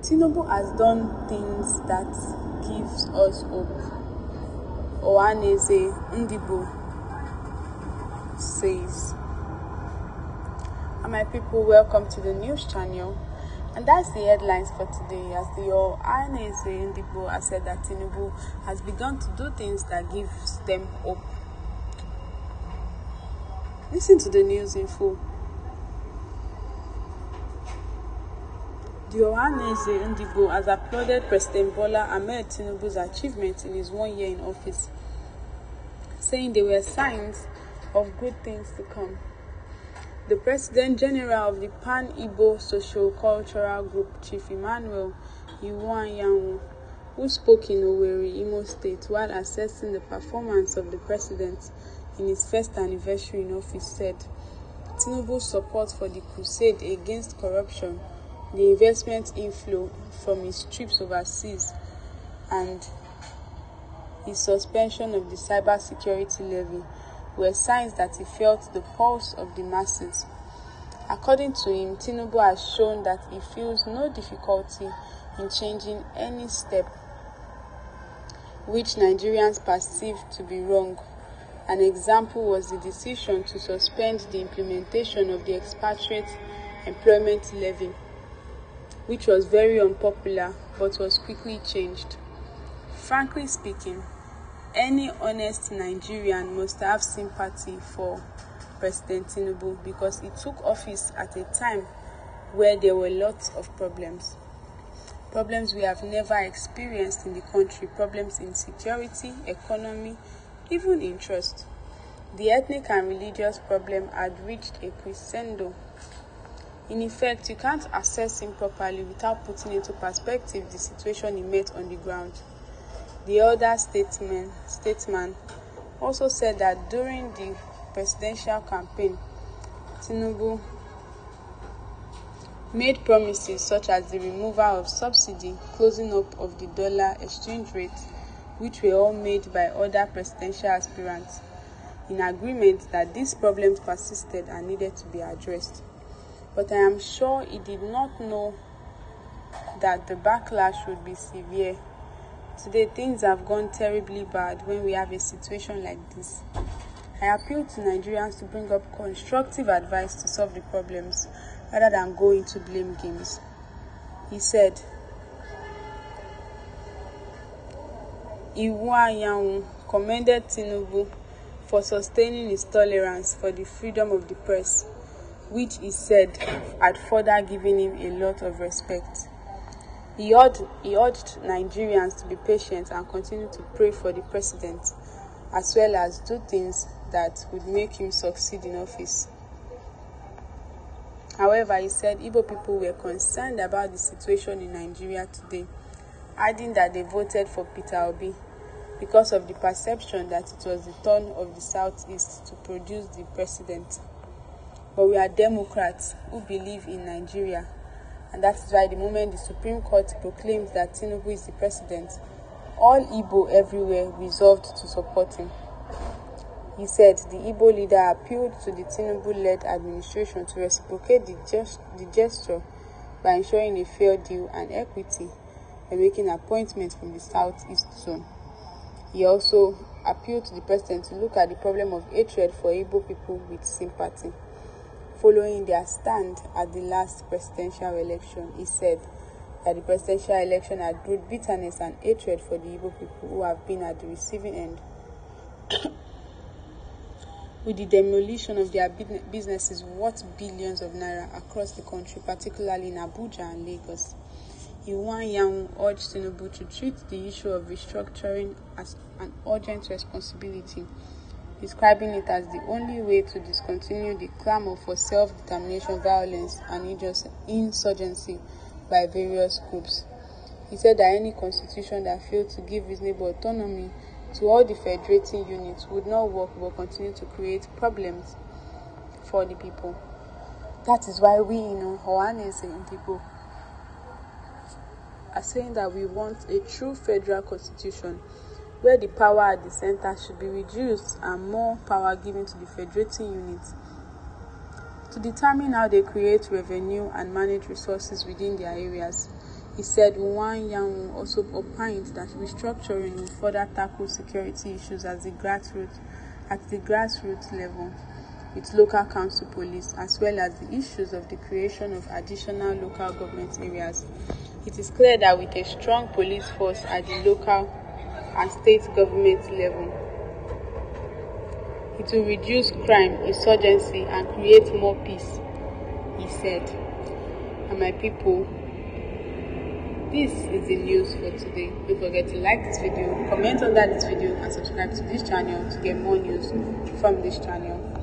Tinubu has done things that gives us hope. Ohanaeze Ndigbo says. And my people, welcome to the news channel. And that's the headlines for today, as the Ohanaeze Ndigbo has said that Tinubu has begun to do things that gives them hope. Listen to the news in full. The Ohanaeze Ndigbo has applauded President Bola Ahmed Tinubu's achievements in his 1 year in office, saying they were signs of good things to come. The President General of the Pan-Igbo Socio-Cultural Group, Chief Emmanuel Iwuanyanwu, who spoke in Owerri, Imo State, while assessing the performance of the President in his first anniversary in office, said Tinubu's support for the crusade against corruption, the investment inflow from his trips overseas, and his suspension of the cybersecurity levy were signs that he felt the pulse of the masses. According to him, Tinubu has shown that he feels no difficulty in changing any step which Nigerians perceive to be wrong. An example was the decision to suspend the implementation of the expatriate employment levy, which was very unpopular but was quickly changed. Frankly speaking, any honest Nigerian must have sympathy for President Tinubu because he took office at a time where there were lots of problems. Problems we have never experienced in the country, problems in security, economy, even in trust. The ethnic and religious problem had reached a crescendo. In effect, you can't assess him properly without putting into perspective the situation he met on the ground. The elder statesman also said that during the presidential campaign, Tinubu made promises such as the removal of subsidy, closing up of the dollar exchange rate, which were all made by other presidential aspirants, in agreement that these problems persisted and needed to be addressed. But I am sure he did not know that the backlash would be severe. Today, things have gone terribly bad when we have a situation like this. I appeal to Nigerians to bring up constructive advice to solve the problems rather than go into blame games. He said, Iwuanyanwu commended Tinubu for sustaining his tolerance for the freedom of the press, which he said had further given him a lot of respect. He urged Nigerians to be patient and continue to pray for the president, as well as do things that would make him succeed in office. However, he said Igbo people were concerned about the situation in Nigeria today, adding that they voted for Peter Obi because of the perception that it was the turn of the Southeast to produce the president. But we are Democrats who believe in Nigeria. And that is why the moment the Supreme Court proclaimed that Tinubu is the president, all Igbo everywhere resolved to support him. He said the Igbo leader appealed to the Tinubu-led administration to reciprocate the gesture by ensuring a fair deal and equity by making appointments from the Southeast zone. He also appealed to the president to look at the problem of hatred for Igbo people with sympathy. Following their stand at the last presidential election, he said that the presidential election had brewed bitterness and hatred for the Igbo people who have been at the receiving end. With the demolition of their businesses worth billions of naira across the country, particularly in Abuja and Lagos, Iwuanyanwu urged Tinubu to treat the issue of restructuring as an urgent responsibility, describing it as the only way to discontinue the clamor for self-determination, violence, and insurgency by various groups. He said that any constitution that failed to give reasonable autonomy to all the federating units would not work but continue to create problems for the people. That is why we in Ohanaeze Ndigbo are saying that we want a true federal constitution where the power at the center should be reduced and more power given to the federating units to determine how they create revenue and manage resources within their areas. He said Nwanyanwu also opined that restructuring will further tackle security issues at the grassroots level with local council police, as well as the issues of the creation of additional local government areas. It is clear that with a strong police force at the local and state government level, it will reduce crime, insurgency, and create more peace, he said. And my people, this is the news for today. Don't forget to like this video, comment under this video, and subscribe to this channel to get more news from this channel.